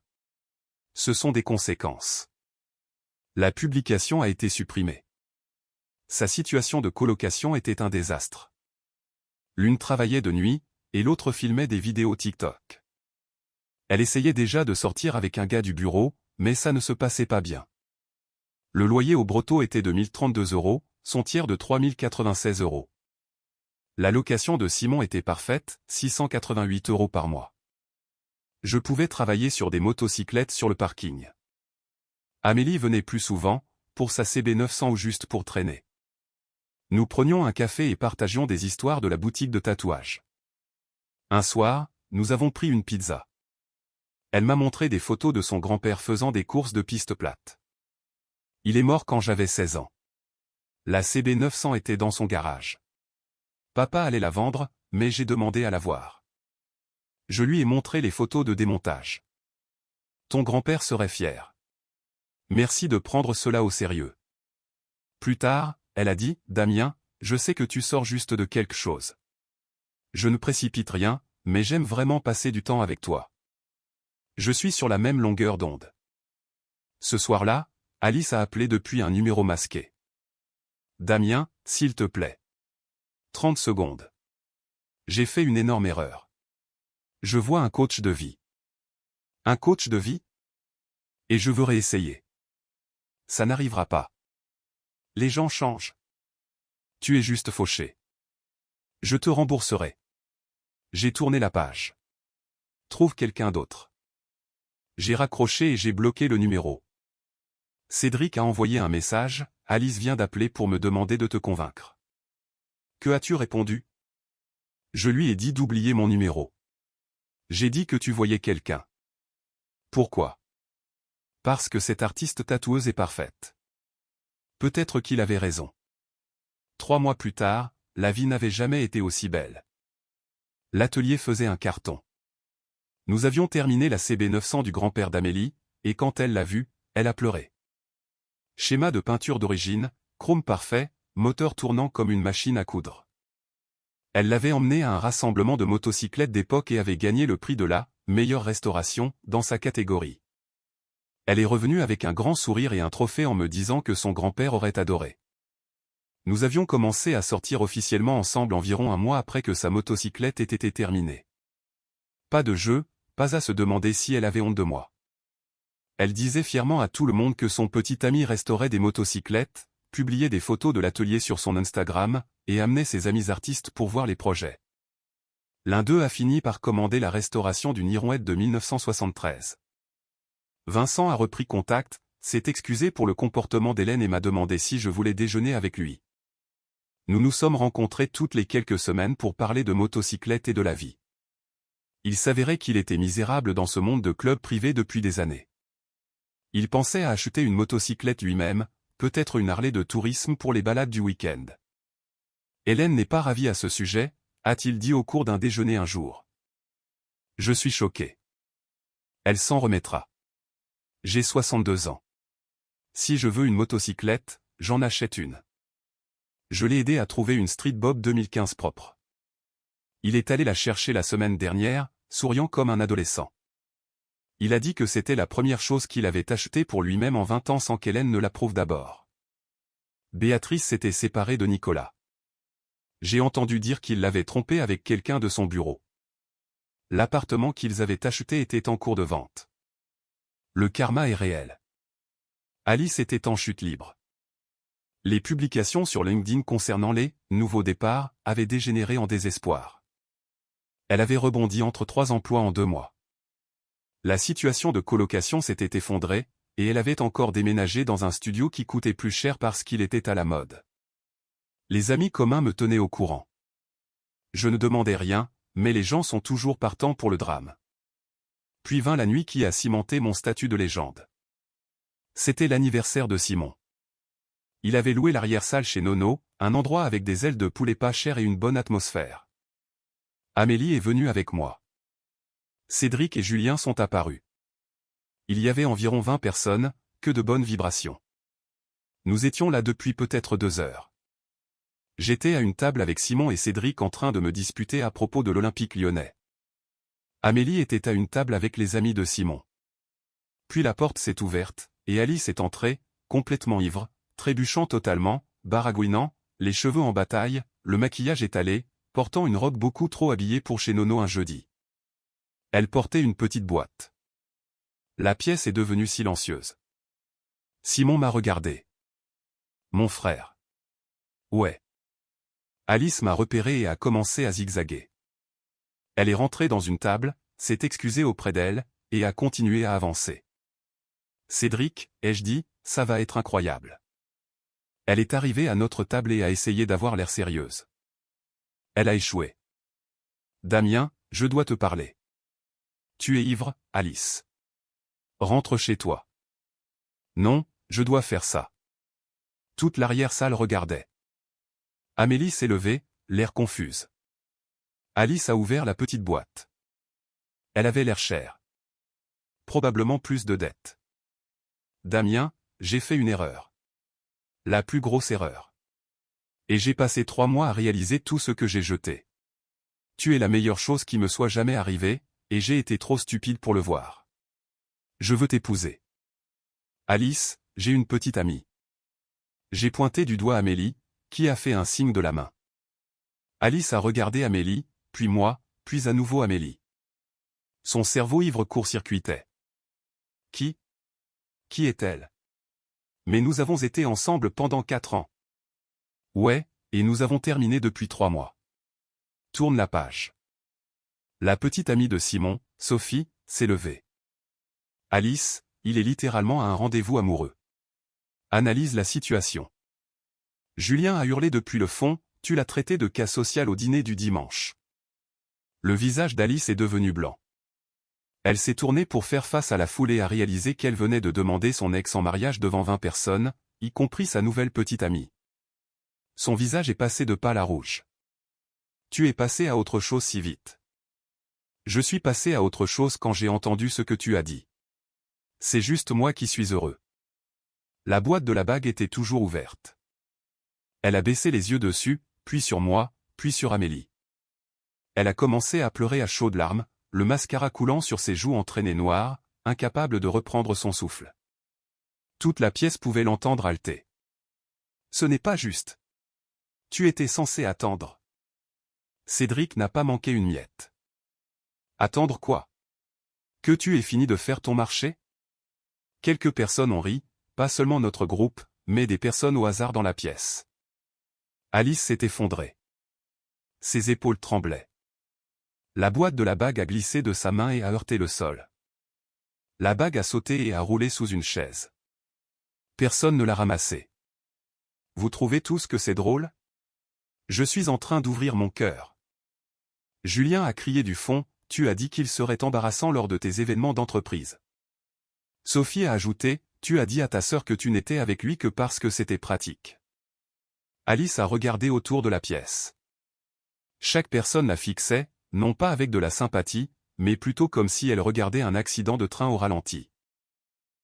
Ce sont des conséquences. La publication a été supprimée. Sa situation de colocation était un désastre. L'une travaillait de nuit, et l'autre filmait des vidéos TikTok. Elle essayait déjà de sortir avec un gars du bureau, mais ça ne se passait pas bien. Le loyer au Brotteau était de 1032 €, son tiers de 3096 €. La location de Simon était parfaite, 688 € par mois. Je pouvais travailler sur des motocyclettes sur le parking. Amélie venait plus souvent, pour sa CB 900 ou juste pour traîner. Nous prenions un café et partagions des histoires de la boutique de tatouage. Un soir, nous avons pris une pizza. Elle m'a montré des photos de son grand-père faisant des courses de piste plate. Il est mort quand j'avais 16 ans. La CB 900 était dans son garage. Papa allait la vendre, mais j'ai demandé à la voir. Je lui ai montré les photos de démontage. Ton grand-père serait fier. Merci de prendre cela au sérieux. Plus tard, elle a dit, Damien, je sais que tu sors juste de quelque chose. Je ne précipite rien, mais j'aime vraiment passer du temps avec toi. Je suis sur la même longueur d'onde. Ce soir-là, Alice a appelé depuis un numéro masqué. Damien, s'il te plaît. 30 secondes. J'ai fait une énorme erreur. Je vois un coach de vie. Un coach de vie? Et je veux réessayer. Ça n'arrivera pas. Les gens changent. Tu es juste fauché. Je te rembourserai. J'ai tourné la page. Trouve quelqu'un d'autre. J'ai raccroché et j'ai bloqué le numéro. Cédric a envoyé un message, Alice vient d'appeler pour me demander de te convaincre. Que as-tu répondu? Je lui ai dit d'oublier mon numéro. J'ai dit que tu voyais quelqu'un. Pourquoi? Parce que cette artiste tatoueuse est parfaite. Peut-être qu'il avait raison. 3 mois plus tard, la vie n'avait jamais été aussi belle. L'atelier faisait un carton. Nous avions terminé la CB 900 du grand-père d'Amélie, et quand elle l'a vue, elle a pleuré. Schéma de peinture d'origine, chrome parfait, moteur tournant comme une machine à coudre. Elle l'avait emmené à un rassemblement de motocyclettes d'époque et avait gagné le prix de la meilleure restauration dans sa catégorie. Elle est revenue avec un grand sourire et un trophée en me disant que son grand-père aurait adoré. Nous avions commencé à sortir officiellement ensemble environ un mois après que sa motocyclette ait été terminée. Pas de jeu, pas à se demander si elle avait honte de moi. Elle disait fièrement à tout le monde que son petit ami restaurait des motocyclettes, publiait des photos de l'atelier sur son Instagram, et amenait ses amis artistes pour voir les projets. L'un d'eux a fini par commander la restauration d'une Hirondelle de 1973. Vincent a repris contact, s'est excusé pour le comportement d'Hélène et m'a demandé si je voulais déjeuner avec lui. Nous nous sommes rencontrés toutes les quelques semaines pour parler de motocyclettes et de la vie. Il s'avérait qu'il était misérable dans ce monde de clubs privés depuis des années. Il pensait à acheter une motocyclette lui-même, peut-être une Harley de tourisme pour les balades du week-end. Hélène n'est pas ravie à ce sujet, a-t-il dit au cours d'un déjeuner un jour. Je suis choqué. Elle s'en remettra. J'ai 62 ans. Si je veux une motocyclette, j'en achète une. Je l'ai aidé à trouver une Street Bob 2015 propre. Il est allé la chercher la semaine dernière, souriant comme un adolescent. Il a dit que c'était la première chose qu'il avait achetée pour lui-même en 20 ans sans qu'Hélène ne l'approuve d'abord. Béatrice s'était séparée de Nicolas. J'ai entendu dire qu'il l'avait trompé avec quelqu'un de son bureau. L'appartement qu'ils avaient acheté était en cours de vente. Le karma est réel. Alice était en chute libre. Les publications sur LinkedIn concernant les « nouveaux départs » avaient dégénéré en désespoir. Elle avait rebondi entre 3 emplois en 2 mois. La situation de colocation s'était effondrée, et elle avait encore déménagé dans un studio qui coûtait plus cher parce qu'il était à la mode. Les amis communs me tenaient au courant. Je ne demandais rien, mais les gens sont toujours partants pour le drame. Puis vint la nuit qui a cimenté mon statut de légende. C'était l'anniversaire de Simon. Il avait loué l'arrière-salle chez Nono, un endroit avec des ailes de poulet pas chères et une bonne atmosphère. Amélie est venue avec moi. Cédric et Julien sont apparus. Il y avait environ 20 personnes, que de bonnes vibrations. Nous étions là depuis peut-être 2 heures. J'étais à une table avec Simon et Cédric en train de me disputer à propos de l'Olympique lyonnais. Amélie était à une table avec les amis de Simon. Puis la porte s'est ouverte, et Alice est entrée, complètement ivre, trébuchant totalement, baragouinant, les cheveux en bataille, le maquillage étalé, portant une robe beaucoup trop habillée pour chez Nono un jeudi. Elle portait une petite boîte. La pièce est devenue silencieuse. Simon m'a regardé. Mon frère. Ouais. Alice m'a repéré et a commencé à zigzaguer. Elle est rentrée dans une table, s'est excusée auprès d'elle, et a continué à avancer. Cédric, ai-je dit, ça va être incroyable. Elle est arrivée à notre table et a essayé d'avoir l'air sérieuse. Elle a échoué. Damien, je dois te parler. Tu es ivre, Alice. Rentre chez toi. Non, je dois faire ça. Toute l'arrière-salle regardait. Amélie s'est levée, l'air confuse. Alice a ouvert la petite boîte. Elle avait l'air chère. Probablement plus de dettes. Damien, j'ai fait une erreur. La plus grosse erreur. Et j'ai passé 3 mois à réaliser tout ce que j'ai jeté. Tu es la meilleure chose qui me soit jamais arrivée, et j'ai été trop stupide pour le voir. Je veux t'épouser. Alice, j'ai une petite amie. J'ai pointé du doigt Amélie, qui a fait un signe de la main. Alice a regardé Amélie, puis moi, puis à nouveau Amélie. Son cerveau ivre court-circuitait. Qui est-elle? Mais nous avons été ensemble pendant 4 ans. Ouais, et nous avons terminé depuis 3 mois. Tourne la page. La petite amie de Simon, Sophie, s'est levée. Alice, il est littéralement à un rendez-vous amoureux. Analyse la situation. Julien a hurlé depuis le fond, tu l'as traité de cas social au dîner du dimanche. Le visage d'Alice est devenu blanc. Elle s'est tournée pour faire face à la foule et a réalisé qu'elle venait de demander son ex en mariage devant 20 personnes, y compris sa nouvelle petite amie. Son visage est passé de pâle à rouge. Tu es passé à autre chose si vite. Je suis passé à autre chose quand j'ai entendu ce que tu as dit. C'est juste moi qui suis heureux. La boîte de la bague était toujours ouverte. Elle a baissé les yeux dessus, puis sur moi, puis sur Amélie. Elle a commencé à pleurer à chaudes larmes, le mascara coulant sur ses joues entraînées noires, incapable de reprendre son souffle. Toute la pièce pouvait l'entendre halter. Ce n'est pas juste. Tu étais censé attendre. Cédric n'a pas manqué une miette. Attendre quoi? Que tu aies fini de faire ton marché? Quelques personnes ont ri, pas seulement notre groupe, mais des personnes au hasard dans la pièce. Alice s'est effondrée. Ses épaules tremblaient. La boîte de la bague a glissé de sa main et a heurté le sol. La bague a sauté et a roulé sous une chaise. Personne ne l'a ramassée. Vous trouvez tous que c'est drôle? Je suis en train d'ouvrir mon cœur. Julien a crié du fond, tu as dit qu'il serait embarrassant lors de tes événements d'entreprise. Sophie a ajouté, tu as dit à ta sœur que tu n'étais avec lui que parce que c'était pratique. Alice a regardé autour de la pièce. Chaque personne la fixait, non pas avec de la sympathie, mais plutôt comme si elle regardait un accident de train au ralenti.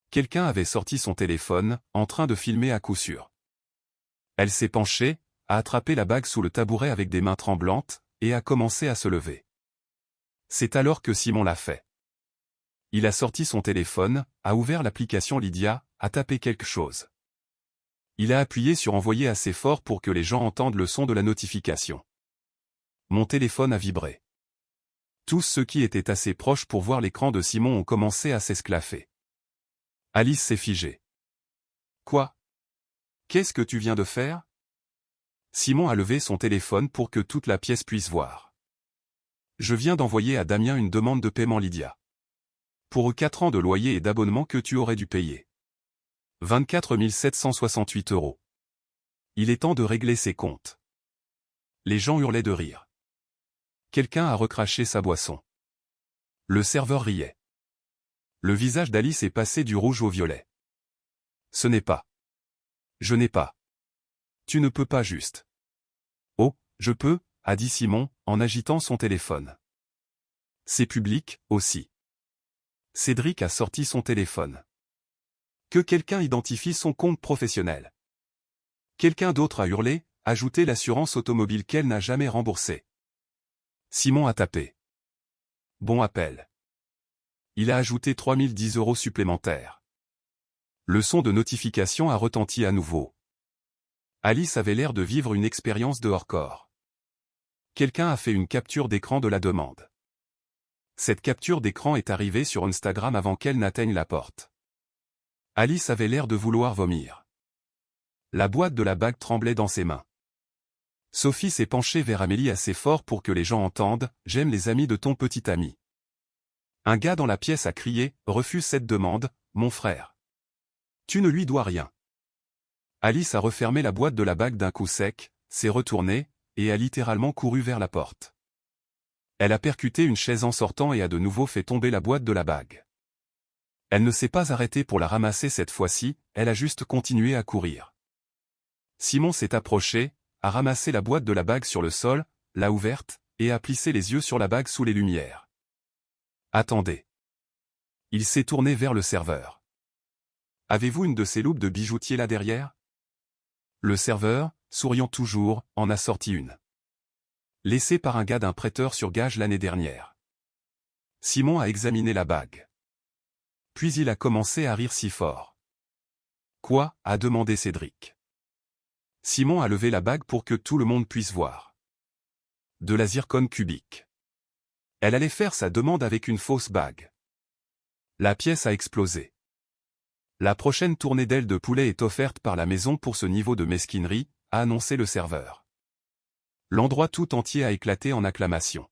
Quelqu'un avait sorti son téléphone, en train de filmer à coup sûr. Elle s'est penchée, a attrapé la bague sous le tabouret avec des mains tremblantes, et a commencé à se lever. C'est alors que Simon l'a fait. Il a sorti son téléphone, a ouvert l'application Lydia, a tapé quelque chose. Il a appuyé sur envoyer assez fort pour que les gens entendent le son de la notification. Mon téléphone a vibré. Tous ceux qui étaient assez proches pour voir l'écran de Simon ont commencé à s'esclaffer. Alice s'est figée. Quoi? Qu'est-ce que tu viens de faire? Simon a levé son téléphone pour que toute la pièce puisse voir. Je viens d'envoyer à Damien une demande de paiement Lydia. Pour 4 ans de loyer et d'abonnement que tu aurais dû payer. 24 768 €. Il est temps de régler ses comptes. Les gens hurlaient de rire. quelqu'un a recraché sa boisson. Le serveur riait. Le visage d'Alice est passé du rouge au violet. Ce n'est pas. Je n'ai pas. Tu ne peux pas juste. Oh, je peux, a dit Simon, en agitant son téléphone. C'est public, aussi. Cédric a sorti son téléphone. Que quelqu'un identifie son compte professionnel. Quelqu'un d'autre a hurlé, ajouté l'assurance automobile qu'elle n'a jamais remboursée. Simon a tapé. Bon appel. Il a ajouté 3010 € supplémentaires. Le son de notification a retenti à nouveau. Alice avait l'air de vivre une expérience de hors-corps. Quelqu'un a fait une capture d'écran de la demande. Cette capture d'écran est arrivée sur Instagram avant qu'elle n'atteigne la porte. Alice avait l'air de vouloir vomir. La boîte de la bague tremblait dans ses mains. Sophie s'est penchée vers Amélie assez fort pour que les gens entendent « J'aime les amis de ton petit ami ». Un gars dans la pièce a crié « Refuse cette demande, mon frère. Tu ne lui dois rien ». Alice a refermé la boîte de la bague d'un coup sec, s'est retournée, et a littéralement couru vers la porte. Elle a percuté une chaise en sortant et a de nouveau fait tomber la boîte de la bague. Elle ne s'est pas arrêtée pour la ramasser cette fois-ci, elle a juste continué à courir. Simon s'est approché, a ramassé la boîte de la bague sur le sol, l'a ouverte, et a plissé les yeux sur la bague sous les lumières. Attendez. Il s'est tourné vers le serveur. Avez-vous une de ces loupes de bijoutier là derrière? Le serveur, souriant toujours, en a sorti une. Laissée par un gars d'un prêteur sur gage l'année dernière. Simon a examiné la bague. Puis il a commencé à rire si fort. Quoi? A demandé Cédric. Simon a levé la bague pour que tout le monde puisse voir. De la zircone cubique. Elle allait faire sa demande avec une fausse bague. La pièce a explosé. La prochaine tournée d'ailes de poulet est offerte par la maison pour ce niveau de mesquinerie, a annoncé le serveur. L'endroit tout entier a éclaté en acclamations.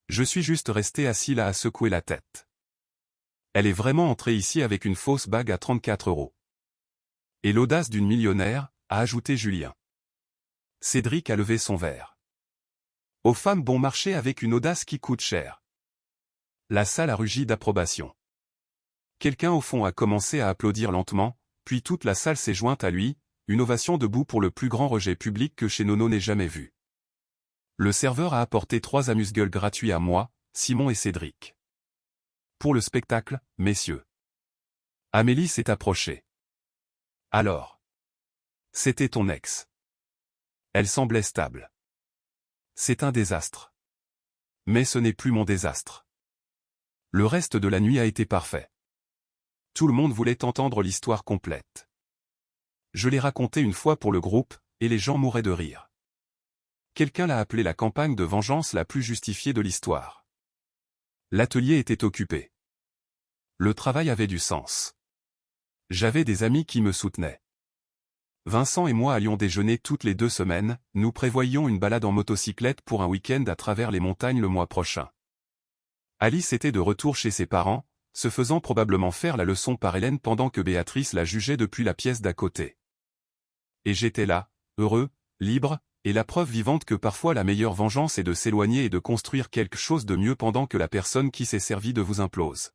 Je suis juste resté assis là à secouer la tête. Elle est vraiment entrée ici avec une fausse bague à 34 €. Et l'audace d'une millionnaire, a ajouté Julien. Cédric a levé son verre. Aux femmes bon marché avec une audace qui coûte cher. La salle a rugi d'approbation. Quelqu'un au fond a commencé à applaudir lentement, puis toute la salle s'est jointe à lui, une ovation debout pour le plus grand rejet public que chez Nono n'ait jamais vu. Le serveur a apporté 3 amuse-gueules gratuits à moi, Simon et Cédric. Pour le spectacle, messieurs. Amélie s'est approchée. Alors. C'était ton ex. Elle semblait stable. C'est un désastre. Mais ce n'est plus mon désastre. Le reste de la nuit a été parfait. Tout le monde voulait entendre l'histoire complète. Je l'ai racontée une fois pour le groupe, et les gens mouraient de rire. Quelqu'un l'a appelée la campagne de vengeance la plus justifiée de l'histoire. L'atelier était occupé. Le travail avait du sens. J'avais des amis qui me soutenaient. Vincent et moi allions déjeuner toutes les 2 semaines, nous prévoyions une balade en motocyclette pour un week-end à travers les montagnes le mois prochain. Alice était de retour chez ses parents, se faisant probablement faire la leçon par Hélène pendant que Béatrice la jugeait depuis la pièce d'à côté. Et j'étais là, heureux, libre, et la preuve vivante que parfois la meilleure vengeance est de s'éloigner et de construire quelque chose de mieux pendant que la personne qui s'est servie de vous implose.